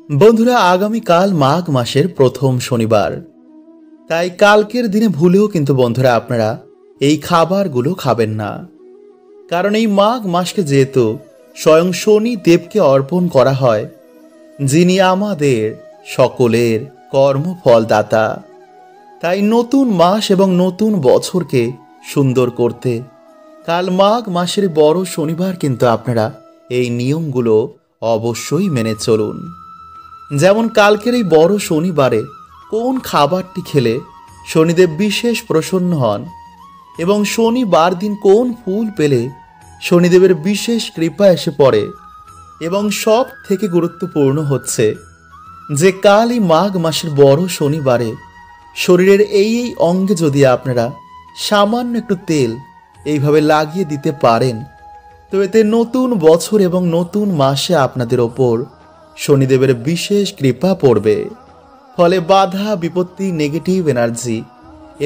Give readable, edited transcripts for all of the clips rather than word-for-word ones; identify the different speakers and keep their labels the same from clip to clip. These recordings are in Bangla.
Speaker 1: বন্ধুরা, আগামীকাল মাঘ মাসের প্রথম শনিবার, তাই কালকের দিনে ভুলেও কিন্তু বন্ধুরা আপনারা এই খাবারগুলো খাবেন না। কারণ এই মাঘ মাসকে যেহেতু স্বয়ং শনি দেবকে অর্পণ করা হয়, যিনি আমাদের সকলের কর্মফলদাতা, তাই নতুন মাস এবং নতুন বছরকে সুন্দর করতে কাল মাঘ মাসের বড় শনিবার কিন্তু আপনারা এই নিয়মগুলো অবশ্যই মেনে চলুন। যেমন কালকের এই বড় শনিবারে কোন খাবারটি খেলে শনিদেব বিশেষ প্রসন্ন হন এবং শনিবার দিন কোন ফুল পেলে শনিদেবের বিশেষ কৃপা এসে পড়ে, এবং সব থেকে গুরুত্বপূর্ণ হচ্ছে যে কাল এই মাঘ মাসের বড় শনিবারে শরীরের এই অঙ্গে যদি আপনারা সামান্য একটু তেল এইভাবে লাগিয়ে দিতে পারেন, তো এতে নতুন বছর এবং নতুন মাসে আপনাদের ওপর শনিদেবের বিশেষ কৃপা পড়বে। ফলে বাধা বিপত্তি, নেগেটিভ এনার্জি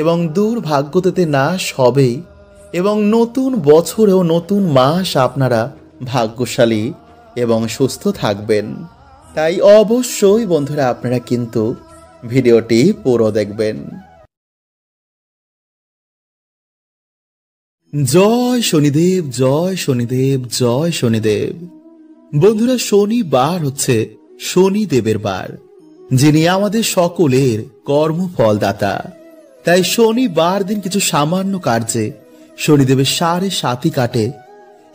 Speaker 1: এবং দুর্ভাগ্যতে নাশ হবেই, এবং নতুন বছর ও নতুন মাস আপনারা ভাগ্যশালী এবং সুস্থ থাকবেন। তাই অবশ্যই বন্ধুরা আপনারা কিন্তু ভিডিওটি পুরো দেখবেন। জয় শনিদেব, জয় শনিদেব, জয় শনিদেব। বন্ধুরা, শনিবার হচ্ছে শনিদেবের বার, যিনি আমাদের সকলের কর্মফলদাতা। তাই শনিবার দিন কিছু সামান্য কার্যে শনিদেবের 7.5 কাটে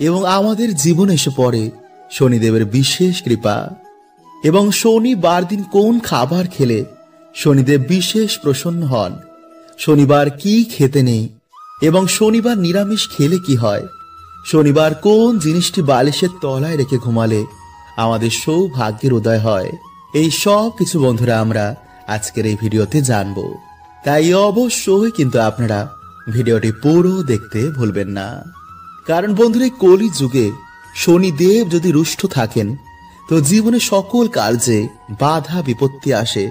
Speaker 1: এবং আমাদের জীবনে এসে পড়ে শনিদেবের বিশেষ কৃপা। এবং শনিবার দিন কোন খাবার খেলে শনিদেব বিশেষ প্রসন্ন হন, শনিবার কি খেতে নেই, এবং শনিবার নিরামিষ খেলে কি হয়, শনিবার কোন জিনিসটি বালিশের তলায় রেখে ঘুমালে আমাদের সৌভাগ্যের উদয় হয়, এই সব কিছু বন্ধুরা আমরা আজকের এই ভিডিওতে জানব। তাই অবশ্যই কিন্তু আপনারা ভিডিওটি পুরো দেখতে ভুলবেন না। কারণ বন্ধুরা, এই কলি যুগে শনিদেব যদি রুষ্ট থাকেন তো জীবনে সকল কার্যে বাধা বিপত্তি আসে,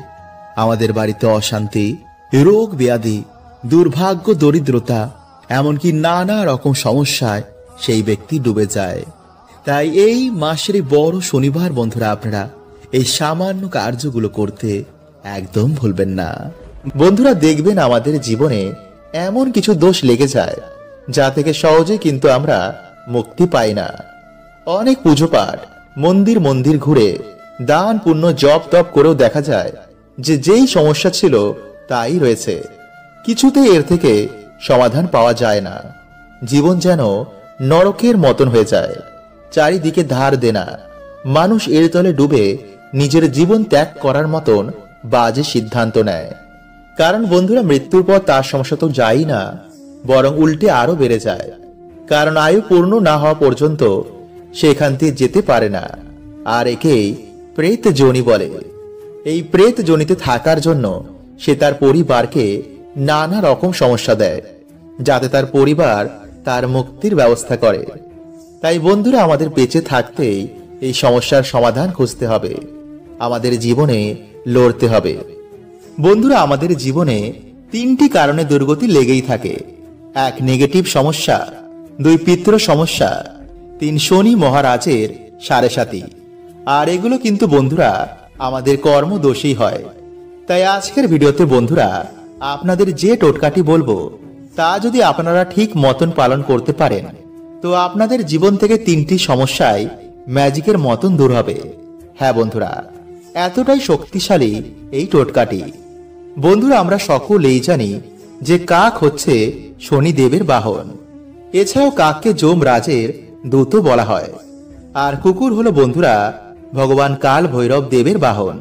Speaker 1: আমাদের বাড়িতে অশান্তি, রোগ ব্যাধি, দুর্ভাগ্য, দরিদ্রতা, এমনকি নানা রকম সমস্যায় সেই ব্যক্তি ডুবে যায়। তাই এই মাসের বড় শনিবার বন্ধুরা আপনারা এই সামান্য কার্যগুলো করতে একদম ভুলবেন না। বন্ধুরা, দেখবেন আমাদের জীবনে এমন কিছু দোষ লেগে যায় যা থেকে সহজে কিন্তু আমরা মুক্তি পাই না। অনেক পুজো পাঠ, মন্দির মন্দির ঘুরে, দান পুণ্য জপ তপ করেও দেখা যায় যে যেই সমস্যা ছিল তাই রয়েছে, কিছুতেই এর থেকে সমাধান পাওয়া যায় না। জীবন যেন নরকের মতন হয়ে যায়, চারিদিকে ধার দেনা, মানুষ এর তলে ডুবে নিজের জীবন ত্যাগ করার মতন বাজে সিদ্ধান্ত নেয়। কারণ বন্ধুরা, মৃত্যুর পর তার সমস্যা তো যায় না, বরং উল্টে আরো বেড়ে যায়। কারণ আয়ু পূর্ণ না হওয়া পর্যন্ত সেখান থেকে যেতে পারে না। আর একেই প্রেত যোনি বলে। এই প্রেত যোনিতে থাকার জন্য সে তার পরিবারকে নানা রকম সমস্যা দেয়, যাতে তার পরিবার তার মুক্তির ব্যবস্থা করে। তাই বন্ধুরা, আমাদের বেঁচে থাকতেই এই সমস্যার সমাধান খুঁজতে হবে, আমাদের জীবনে লড়তে হবে। বন্ধুরা, আমাদের জীবনে 3টি কারণে দুর্গতি লেগেই থাকে। 1, নেগেটিভ সমস্যা; 2, পিতৃ সমস্যা; 3, শনি মহারাজের 7.5। আর এগুলো কিন্তু বন্ধুরা আমাদের কর্মদোষেই হয়। তাই আজকের ভিডিওতে বন্ধুরা আপনাদের যে টোটকাটি বলবো তা যদি আপনারা ঠিক মতন পালন করতে পারেন, তো আপনাদের জীবন থেকে 3টি সমস্যাই ম্যাজিকের মতন দূর হবে। হ্যাঁ বন্ধুরা, এতটাই শক্তিশালী এই টোটকাটি। বন্ধুরা, আমরা সকলেই জানি যে কাক হচ্ছে শনিদেবের বাহন। এছাড়াও কাককে যমরাজের দূত বলা হয়। আর কুকুর হলো বন্ধুরা ভগবান কাল ভৈরব দেবের বাহন।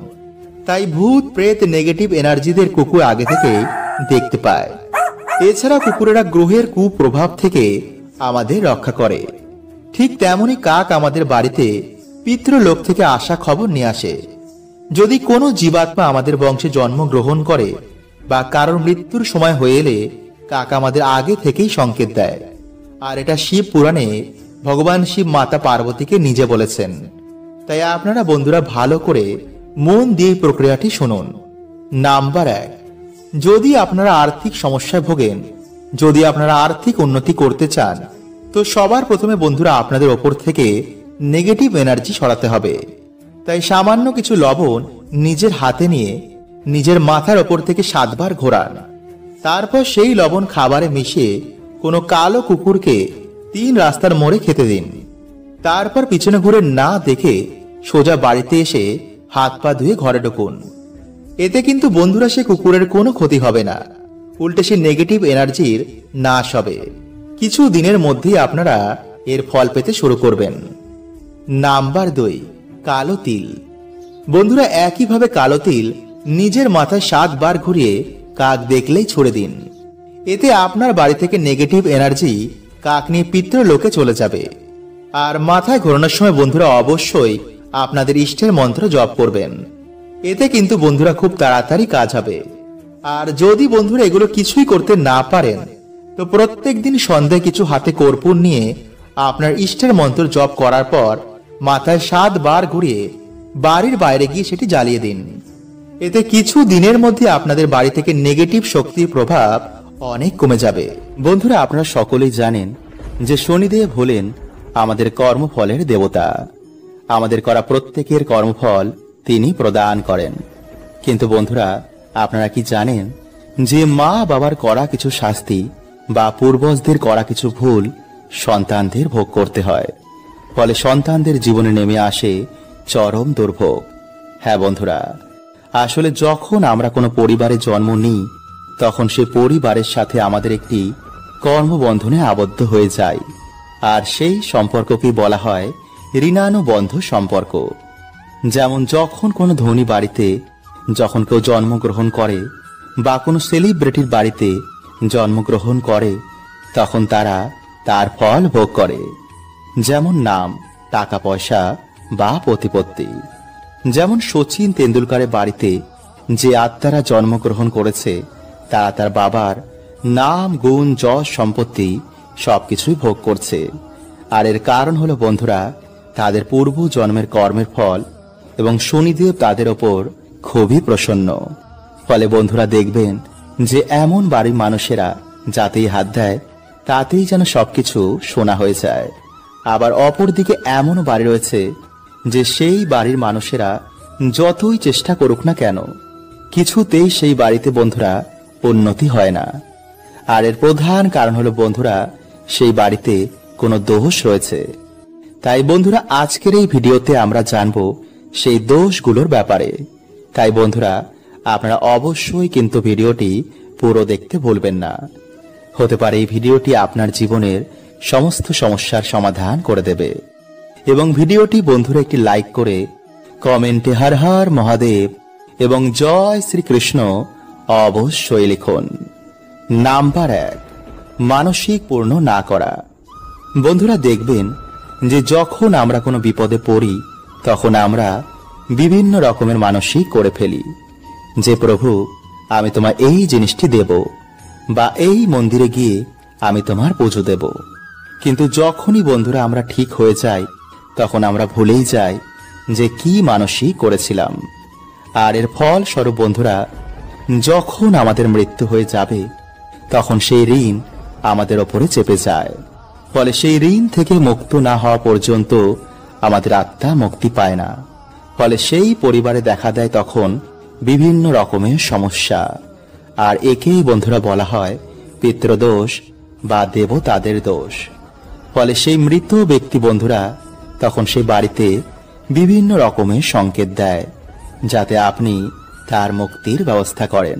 Speaker 1: তাই ভূত প্রেত নেগেটিভ এনার্জিদের কুকুর আগে থেকে দেখতে পায়। এছাড়া কুকুরেরা গ্রহের কুপ্রভাব থেকে আমাদের রক্ষা করে। ঠিক তেমনি কাক আমাদের বাড়িতে পিতৃলোক থেকে আসা খবর নিয়ে আসে। যদি কোনো জীবাত্মা আমাদের বংশে জন্মগ্রহণ করে বা কারোর মৃত্যুর সময় হয়ে এলে কাক আমাদের আগে থেকেই সংকেত দেয়। আর এটা শিব পুরাণে ভগবান শিব মাতা পার্বতীকে নিজে বলেছেন। তাই আপনারা বন্ধুরা ভালো করে মন দিয়ে প্রক্রিয়াটি শুনুন। নাম্বার 1, যদি আপনারা আর্থিক সমস্যায় ভোগেন, যদি আপনারা আর্থিক উন্নতি করতে চান, তো সবার প্রথমে বন্ধুরা আপনাদের ওপর থেকে নেগেটিভ এনার্জি সরাতে হবে। তাই সামান্য কিছু লবণ নিজের হাতে নিয়ে নিজের মাথার ওপর থেকে 7 বার ঘোরান। তারপর সেই লবণ খাবারে মিশিয়ে কোনো কালো কুকুরকে 3 রাস্তার মোড়ে খেতে দিন। তারপর পিছনে ঘুরে না দেখে সোজা বাড়িতে এসে হাত পা ধুয়ে ঘরে ঢুকুন। এতে কিন্তু বন্ধুরা সে কুকুরের কোনো ক্ষতি হবে না, উল্টে সে নেগেটিভ এনার্জির নাশ হবে। কিছু দিনের মধ্যেই আপনারা এর ফল পেতে শুরু করবেন। নাম্বার 2, কালো তিল। বন্ধুরা একইভাবে কালো তিল নিজের মাথায় 7 বার ঘুরিয়ে কাক দেখলেই ছুড়ে দিন। এতে আপনার বাড়ি থেকে নেগেটিভ এনার্জি কাক নিয়ে পিতৃলোকে চলে যাবে। আর মাথায় ঘোরানোর সময় বন্ধুরা অবশ্যই আপনাদের ইষ্টের মন্ত্র জপ করবেন। এতে কিন্তু বন্ধুরা খুব তাড়াতাড়ি কাজ হবে। আর যদি বন্ধুরা এগুলো কিছুই করতে না পারেন, তো প্রত্যেক দিন সন্ধ্যায় কিছু হাতে কর্পূর নিয়ে আপনার ইষ্টের মন্ত্র জপ করার পর মাথায় 7 বার ঘুরিয়ে বাড়ির বাইরে গিয়ে সেটি জ্বালিয়ে দিন। এতে কিছু দিনের মধ্যে আপনাদের বাড়ি থেকে নেগেটিভ শক্তির প্রভাব অনেক কমে যাবে। বন্ধুরা আপনারা সকলেই জানেন যে শনিদেব হলেন আমাদের কর্মফলের দেবতা। আমাদের করা প্রত্যেকের কর্মফল তিনি প্রদান করেন। কিন্তু বন্ধুরা আপনারা কি জানেন যে মা বাবার করা কিছু শাস্তি বা পূর্বজদের করা কিছু ভুল সন্তানদের ভোগ করতে হয়, ফলে সন্তানদের জীবনে নেমে আসে চরম দুর্ভোগ। হ্যাঁ বন্ধুরা, আসলে যখন আমরা কোনো পরিবারে জন্ম নিই তখন সে পরিবারের সাথে আমাদের একটি কর্মবন্ধনে আবদ্ধ হয়ে যায়। আর সেই সম্পর্ককে বলা হয় ঋণানুবন্ধ সম্পর্ক। যেমন যখন কোনো ধনী বাড়িতে যখন কেউ জন্মগ্রহণ করে বা কোনো সেলিব্রিটির বাড়িতে জন্মগ্রহণ করে, তখন তারা তার ফল ভোগ করে। যেমন নাম, টাকা পয়সা বা প্রতিপত্তি। যেমন সচিন তেন্ডুলকারের বাড়িতে যে আত্মারা জন্মগ্রহণ করেছে তারা তার বাবার নাম, গুণ, যশ, সম্পত্তি সবকিছুই ভোগ করছে। আর এর কারণ হলো বন্ধুরা তাদের পূর্ব জন্মের কর্মের ফল, এবং শনিদেব তাদের ওপর খুবই প্রসন্ন। ফলে বন্ধুরা দেখবেন যে এমন বাড়ির মানুষেরা যাতেই হাত দেয় তাতেই যেন সবকিছু সোনা হয়ে যায়। আবার অপরদিকে এমন বাড়ি রয়েছে যে সেই বাড়ির মানুষেরা যতই চেষ্টা করুক না কেন কিছুতেই সেই বাড়িতে বন্ধুরা উন্নতি হয় না। আর এর প্রধান কারণ হলো বন্ধুরা সেই বাড়িতে কোনো দোষ রয়েছে। তাই বন্ধুরা আজকের এই ভিডিওতে আমরা জানবো সেই দোষগুলোর ব্যাপারে। তাই বন্ধুরা আপনারা অবশ্যই কিন্তু ভিডিওটি পুরো দেখতে ভুলবেন না। হতে পারে এই ভিডিওটি আপনার জীবনের সমস্ত সমস্যার সমাধান করে দেবে। এবং ভিডিওটি বন্ধুরা একটি লাইক করে কমেন্টে হর হর মহাদেব এবং জয় শ্রীকৃষ্ণ অবশ্যই লিখুন। নাম্বার 1, মানসিক পূর্ণ না করা। বন্ধুরা দেখবেন যে যখন আমরা কোনো বিপদে পড়ি তখন আমরা বিভিন্ন রকমের মানসিক করে ফেলি যে প্রভু আমি তোমার এই জিনিসটি দেব, বা এই মন্দিরে গিয়ে আমি তোমার পুজো দেব। কিন্তু যখনই বন্ধুরা আমরা ঠিক হয়ে যাই তখন আমরা ভুলেই যাই যে কি মানসিক করেছিলাম। আর এর ফল স্বরূপ বন্ধুরা যখন আমাদের মৃত্যু হয়ে যাবে তখন সেই ঋণ আমাদের ওপরে চেপে যায়। ফলে সেই ঋণ থেকে মুক্ত না হওয়া পর্যন্ত আমাদের আত্মা মুক্তি পায় না। ফলে সেই পরিবারে দেখা দেয় তখন বিভিন্ন রকমের সমস্যা। আর একেই বন্ধুরা বলা হয় পিতৃদোষ বা দেবতাদের দোষ। ফলে সেই মৃত ব্যক্তি বন্ধুরা তখন সেই বাড়িতে বিভিন্ন রকমের সংকেত দেয় যাতে আপনি তার মুক্তির ব্যবস্থা করেন।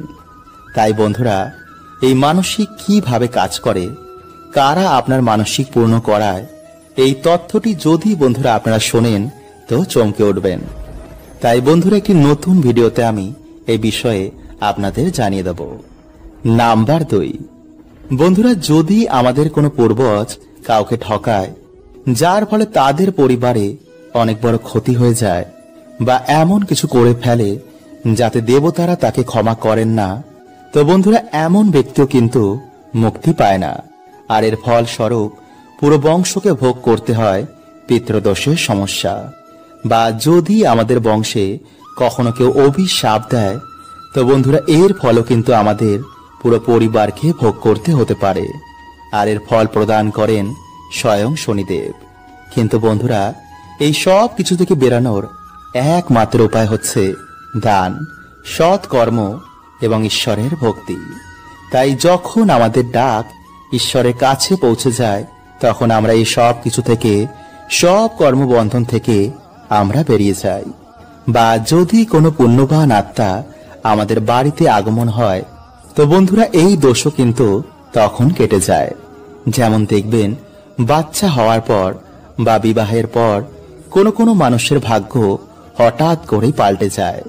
Speaker 1: তাই বন্ধুরা এই মানসিক কিভাবে কাজ করে, কারা আপনার মানসিক পূর্ণ করায়, এই তথ্যটি যদি বন্ধুরা আপনারা শোনেন তো চমকে উঠবেন। তাই বন্ধুরা একটি নতুন ভিডিওতে আমি এই বিষয়ে আপনাদের জানিয়ে দেব। নাম্বার 2, বন্ধুরা যদি আমাদের কোনো পূর্বজ কাউকে ঠকায় যার ফলে তাদের পরিবারে অনেক বড় ক্ষতি হয়ে যায়, বা এমন কিছু করে ফেলে যাতে দেবতারা তাকে ক্ষমা করেন না, তো বন্ধুরা এমন ব্যক্তিও কিন্তু মুক্তি পায় না। আর এর ফল স্বরূপ পুরো বংশকে ভোগ করতে হয় পিতৃদোষের সমস্যা। বা যদি আমাদের বংশে কখনো কেউ অভিশাপ দেয় তো বন্ধুরা এর ফলও কিন্তু আমাদের পুরো পরিবারকে ভোগ করতে হতে পারে। আর এর ফল প্রদান করেন স্বয়ং শনিদেব। কিন্তু বন্ধুরা এই সব কিছু থেকে বেরানোর একমাত্র উপায় হচ্ছে দান, সৎ কর্ম এবং ঈশ্বরের ভক্তি। তাই যখন আমাদের ডাক ঈশ্বরের কাছে পৌঁছে যায়, তখন আমরা এই সব কিছু থেকে, সব কর্মবন্ধন থেকে আমরা বেরিয়ে যাই। বা যদি কোনো পুণ্যবান আত্মা আমাদের বাড়িতে আগমন হয়, তো বন্ধুরা এই দোষও কিন্তু তখন কেটে যায়। যেমন দেখবেন বাচ্চা হওয়ার পর বা বিবাহের পর কোনো কোনো মানুষের ভাগ্য হঠাৎ করেই পাল্টে যায়,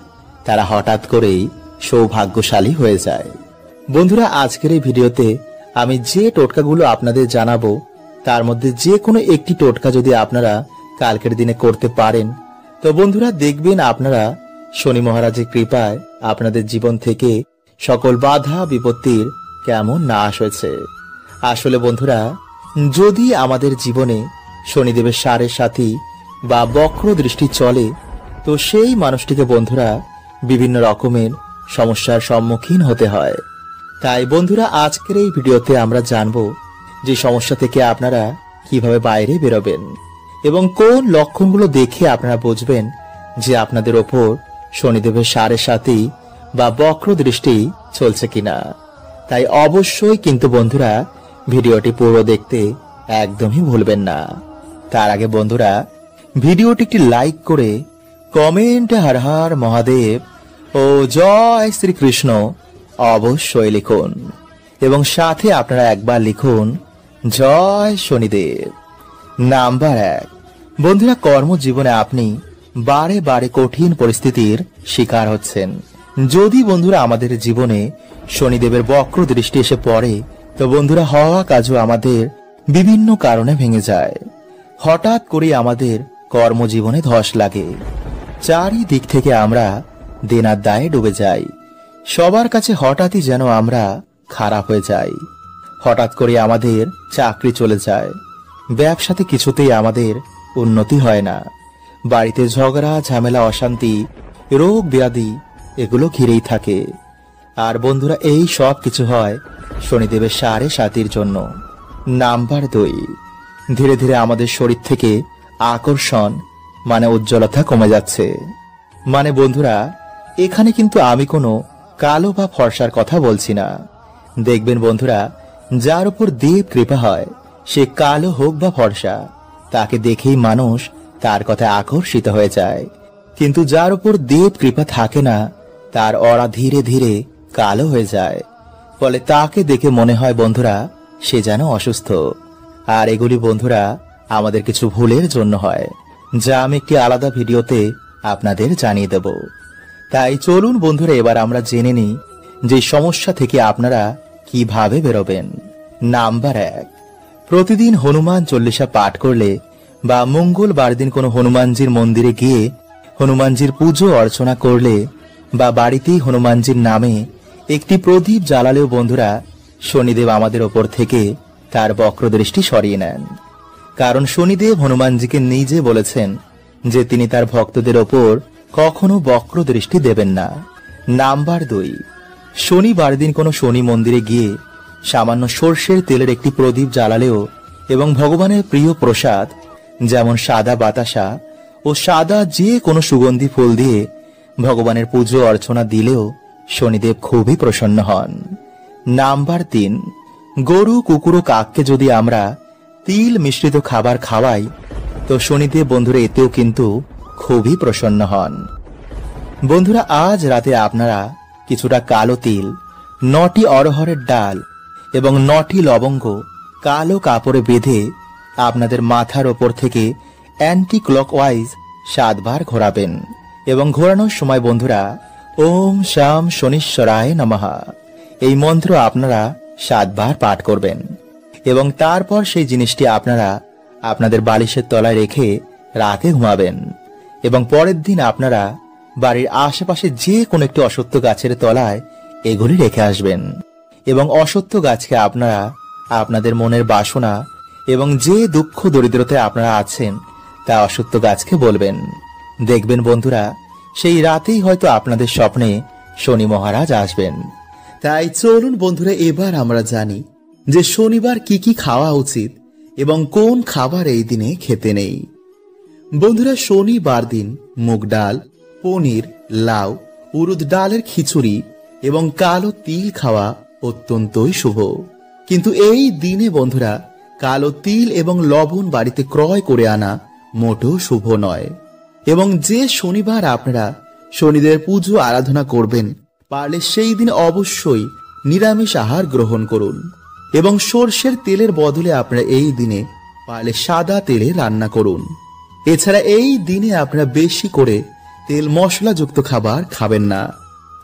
Speaker 1: তারা হঠাৎ করেই সৌভাগ্যশালী হয়ে যায়। বন্ধুরা আজকের এই ভিডিওতে আমি যে টোটকাগুলো আপনাদের জানাবো, তার মধ্যে যে কোনো একটি টোটকা যদি আপনারা কালকের দিনে করতে পারেন, তো বন্ধুরা দেখবেন আপনারা শনি মহারাজের কৃপায় আপনাদের জীবন থেকে সকল বাধা বিপত্তির কেমন নাশ হয়েছে। আসলে বন্ধুরা, যদি আমাদের জীবনে শনিদেবের সাড়ে সাথী বা বক্র দৃষ্টি চলে, তো সেই মানুষটিকে বন্ধুরা বিভিন্ন রকমের সমস্যার সম্মুখীন হতে হয়। তাই বন্ধুরা আজকের এই ভিডিওতে আমরা জানবো যে সমস্যা থেকে আপনারা কিভাবে বাইরে বেরোবেন এবং কোন লক্ষণগুলো দেখে আপনারা বুঝবেন যে আপনাদের ওপর শনিদেবের সাড়ে সাথী বা বক্র দৃষ্টি চলছে কিনা। তাই অবশ্যই কিন্তু বন্ধুরা ভিডিওটি পুরো দেখতে একদমই ভুলবেন না। তার আগে বন্ধুরা ভিডিওটি একটি লাইক করে কমেন্টে হর হর মহাদেব ও জয় শ্রীকৃষ্ণ অবশ্যই লিখুন এবং সাথে আপনারা একবার লিখুন জয় শনিদেব। নাম্বার 1, বন্ধুরা কর্মজীবনে আপনি বারে বারে কঠিন পরিস্থিতির শিকার হচ্ছেন। যদি বন্ধুরা আমাদের জীবনে শনিদেবের বক্র দৃষ্টি এসে পড়ে, তো বন্ধুরা হওয়া কাজও আমাদের বিভিন্ন কারণে ভেঙে যায়। হঠাৎ করে আমাদের কর্মজীবনে ধস লাগে, চারিদিক থেকে আমরা দেনার দায়ে ডুবে যাই। সবার কাছে হঠাৎই যেন আমরা খারাপ হয়ে যাই। হঠাৎ করে আমাদের চাকরি চলে যায়, ব্যবসাতে কিছুতেই আমাদের উন্নতি হয় না, বাড়িতে ঝগড়া ঝামেলা অশান্তি রোগ ব্যাধি এগুলো ঘিরেই থাকে। আর বন্ধুরা এই সব কিছু হয় শনিদেবের সাড়ে সাতির জন্য। নাম্বার 2, ধীরে ধীরে আমাদের শরীর থেকে আকর্ষণ মানে উজ্জ্বলতা কমে যাচ্ছে। মানে বন্ধুরা এখানে কিন্তু আমি কোনো কালো বা ফর্সার কথা বলছি না। দেখবেন বন্ধুরা যার উপর দেব কৃপা হয়, সে কালো হোক বা ফর্সা, তাকে দেখেই মানুষ তার কথায় আকর্ষিত হয়ে যায়। কিন্তু যার উপর দেব কৃপা থাকে না, তার অরা ধীরে ধীরে কালো হয়ে যায়। ফলে তাকে দেখে মনে হয় বন্ধুরা সে যেন অসুস্থ। আর এগুলি বন্ধুরা আমাদের কিছু ভুলের জন্য হয়, যা আমি একটি আলাদা ভিডিওতে আপনাদের জানিয়ে দেব। তাই চলুন বন্ধুরা এবার আমরা জেনে নিই যে সমস্যা থেকে আপনারা কিভাবে বেরোবেন। নাম্বার 1, প্রতিদিন হনুমান চল্লিশা পাঠ করলে বা মঙ্গলবার দিন কোনো হনুমানজির মন্দিরে গিয়ে হনুমানজির পুজো অর্চনা করলে বা বাড়িতেই হনুমানজির নামে একটি প্রদীপ জ্বালালেও বন্ধুরা শনিদেব আমাদের ওপর থেকে তার বক্র দৃষ্টি সরিয়ে নেন। কারণ শনিদেব হনুমানজিকে নিজে বলেছেন যে তিনি তার ভক্তদের ওপর কখনো বক্র দৃষ্টি দেবেন না। নাম্বার 2, শনিবার দিন কোনো শনি মন্দিরে গিয়ে সামান্য সর্ষের তেলের একটি প্রদীপ জ্বালালেও এবং ভগবানের প্রিয় প্রসাদ যেমন সাদা বাতাসা ও সাদা যে কোনো সুগন্ধি ফুল দিয়ে ভগবানের পুজো অর্চনা দিলেও শনিদেব খুবই প্রসন্ন হন। নাম্বার 3, গরু কুকুর ও কাককে যদি আমরা তিল মিশ্রিত খাবার খাওয়াই, তো শনিদেব বন্ধুরা এতেও কিন্তু খুবই প্রসন্ন হন। বন্ধুরা আজ রাতে আপনারা কিছুটা কালো তিল, 9টি অরহরের ডাল এবং 9টি লবঙ্গ কালো কাপড়ে বেঁধে আপনাদের মাথার ওপর থেকে অ্যান্টি ক্লকওয়াইজ 7 বার ঘোরাবেন এবং ঘোরানোর সময় বন্ধুরা ওম শাম শনিশ্বরায় নমঃ এই মন্ত্র আপনারা 7 বার পাঠ করবেন এবং তারপর সেই জিনিসটি আপনারা আপনাদের বালিশের তলায় রেখে রাতে ঘুমাবেন এবং পরের দিন আপনারা বাড়ির আশেপাশে যে কোনো একটি অশ্বত্থ গাছের তলায় এগুলি রেখে আসবেন এবং অশ্বত্থ গাছকে আপনারা আপনাদের মনের বাসনা এবং যে দুঃখ দরিদ্রতায় আপনারা আছেন তা অশ্বত্থ গাছকে বলবেন। দেখবেন বন্ধুরা সেই রাতেই হয়তো আপনাদের স্বপ্নে শনি মহারাজ আসবেন। তাই চলুন বন্ধুরা এবার আমরা জানি যে শনিবার কি কি খাওয়া উচিত এবং কোন খাবার এই দিনে খেতে নেই। বন্ধুরা, শনিবার দিন মুগ ডাল, পনির, লাউ, উড়দ ডালের খিচুড়ি এবং কালো তিল খাওয়া অত্যন্তই শুভ। কিন্তু এই দিনে বন্ধুরা, কালো তিল এবং লবণ বাড়িতে ক্রয় করে আনা মোটেও শুভ নয়। এবং যে শনিবার আপনারা শনিদেব পুজো আরাধনা করবেন, পারলে সেই দিন অবশ্যই নিরামিষ আহার গ্রহণ করুন এবং সর্ষের তেলের বদলে আপনারা এই দিনে পারলে সাদা তেলে রান্না করুন। এছাড়া এই দিনে আপনারা বেশি করে তেল মশলাযুক্ত খাবার খাবেন না,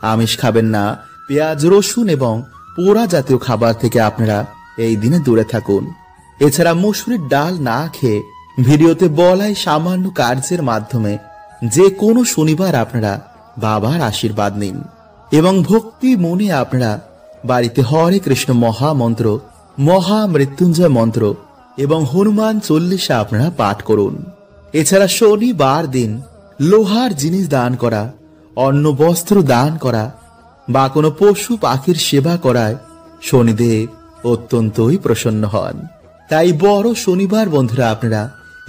Speaker 1: আমিষ খাবেন না, পেঁয়াজ রসুন এবং পোড়া জাতীয় খাবার থেকে আপনারা এই দিনে দূরে থাকুন। এছাড়া মসুরির ডাল না খেয়ে ভিডিওতে বলাই সামান্য কার্যের মাধ্যমে যে কোনো শনিবার আপনারা বাবার আশীর্বাদ নিন এবং ভক্তি মনে আপনারা বাড়িতে হরে কৃষ্ণ মহামন্ত্র, মহামৃত্যুঞ্জয় মন্ত্র এবং হনুমান চল্লিশা আপনারা পাঠ করুন। এছাড়া শনিবার দিন লোহার জিনিস দান করা, অন্ন বস্ত্র দান করা বা কোনো পশু পাখির সেবা করায় শনিদেব অত্যন্তই প্রসন্ন হন। তাই বড় শনিবার বন্ধুরা আপনারা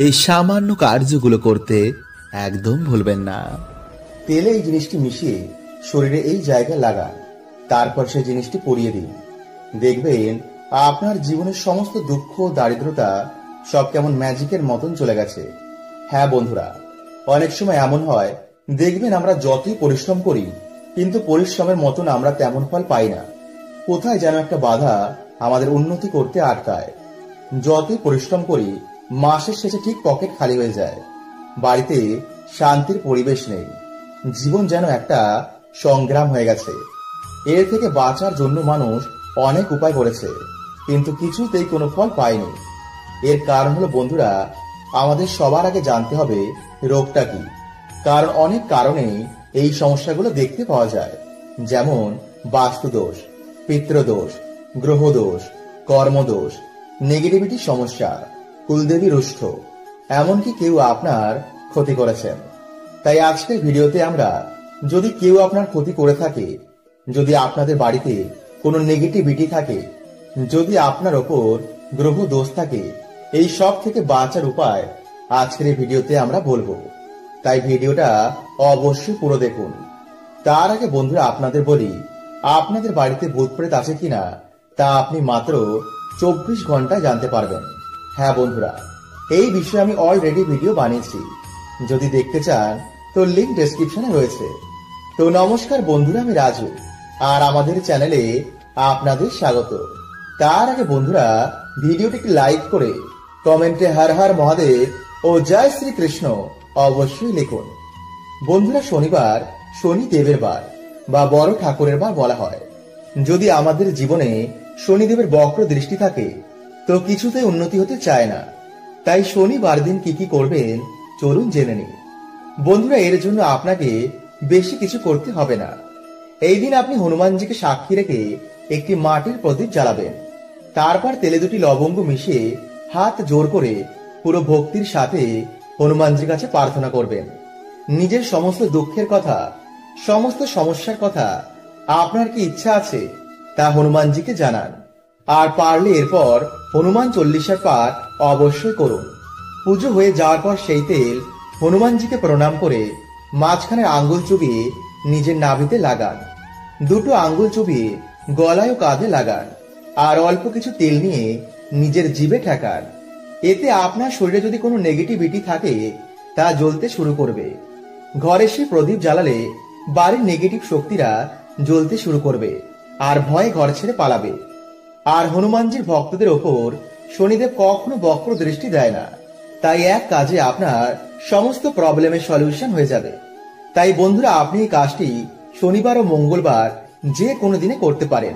Speaker 1: এই সামান্য কার্যগুলো করতে একদম ভুলবেন না।
Speaker 2: তেলে এই জিনিসটি মিশিয়ে শরীরে এই জায়গায় লাগান, তারপর সেই জিনিসটি পরিয়ে দিন। দেখবেন আপনার জীবনের সমস্ত দুঃখ, দারিদ্রতা সব কেমন ম্যাজিকের মতন চলে গেছে। হ্যাঁ বন্ধুরা, অনেক সময় এমন হয়, দেখবেন আমরা যতই পরিশ্রম করি কিন্তু পরিশ্রমের মতন আমরা তেমন ফল পাই না। কোথায় যেন একটা বাধা আমাদের উন্নতি করতে আটকায়। যতই পরিশ্রম করি মাসের শেষে ঠিক পকেট খালি হয়ে যায়, বাড়িতে শান্তির পরিবেশ নেই, জীবন যেন একটা সংগ্রাম হয়ে গেছে। এর থেকে বাঁচার জন্য মানুষ অনেক উপায় করেছে কিন্তু কিছুতেই কোনো ফল পায়নি। এর কারণ হলো বন্ধুরা, আমাদের সবার আগে জানতে হবে রোগটা কি। কারণ অনেক কারণেই এই সমস্যাগুলো দেখতে পাওয়া যায়, যেমন বাস্তুদোষ, পিতৃদোষ, গ্রহদোষ, কর্মদোষ, নেগেটিভিটি সমস্যা, কুলদেবী রুষ্ট, এমনকি কেউ আপনার ক্ষতি করেছেন। তাই আজকের ভিডিওতে আমরা, যদি কেউ আপনার ক্ষতি করে থাকে, যদি আপনাদের বাড়িতে কোনো নেগেটিভিটি থাকে, যদি আপনার ওপর গ্রহ দোষ থাকে, এই সব থেকে বাঁচার উপায় আজকের এই ভিডিওতে আমরা বলবো। তাই ভিডিওটা অবশ্যই পুরো দেখুন। তার আগে বন্ধুরা আপনাদের বলি, আপনাদের বাড়িতে ভূত প্রেত আছে কিনা তা আপনি মাত্র 24 ঘন্টায় জানতে পারবেন। হ্যাঁ বন্ধুরা, এই বিষয়ে আমি অলরেডি ভিডিও বানিয়েছি, যদি দেখতে চান তো লিংক ডেসক্রিপশনে রয়েছে। তো নমস্কার বন্ধুরা, আমি রাজু আর আমাদের চ্যানেলে আপনাদের স্বাগত। তার আগে বন্ধুরা ভিডিওটিকে লাইক করে কমেন্টে হর হর মহাদেব ও জয় শ্রীকৃষ্ণ অবশ্যই লিখুন। বন্ধুরা, শনিবার শনিদেবের বার বা বড় ঠাকুরের বার বলা হয়। যদি আমাদের জীবনে শনিদেবের বক্র দৃষ্টি থাকে তো কিছুতেই উন্নতি হতে চায় না। তাই শনিবার দিন কি কি করবেন চলুন জেনে নিন। বন্ধুরা, এর জন্য আপনাকে বেশি কিছু করতে হবে না। এই দিন আপনি হনুমানজিকে সাক্ষী রেখে একটি মাটির প্রদীপ জ্বালাবেন। তারপর তেলে 2টি লবঙ্গ মিশিয়ে হাত জোর করে পুরো ভক্তির সাথে হনুমানজির কাছে প্রার্থনা করবেন। নিজের সমস্ত দুঃখের কথা, সমস্ত সমস্যার কথা, আপনার কি ইচ্ছা আছে তা হনুমানজিকে জানান। আর পারলে এরপর হনুমান চল্লিশার পাঠ অবশ্যই করুন। পুজো হয়ে যাওয়ার পর সেই তেল হনুমানজিকে প্রণাম করে মাঝখানের আঙ্গুল চুবিয়ে নিজের নাভিতে লাগান। 2টো আঙ্গুল চুবিয়ে গলায় ও কাঁধে লাগান আর অল্প কিছু তেল নিয়ে নিজের জিভে ঠেকান। এতে আপনার শরীরে যদি কোনো নেগেটিভিটি থাকে তা জ্বলতে শুরু করবে। ঘরে সে প্রদীপ জ্বালালে বাড়ির নেগেটিভ শক্তিরা জ্বলতে শুরু করবে আর ভয়ে ঘর ছেড়ে পালাবে। আর হনুমানজির ভক্তদের ওপর শনিদেব কখনো বক্র দৃষ্টি দেয় না, তাই এক কাজে আপনার সমস্ত প্রবলেমের সলিউশন হয়ে যাবে। তাই বন্ধুরা, আপনি এই কাজটি শনিবার ও মঙ্গলবার যে কোনো দিনে করতে পারেন।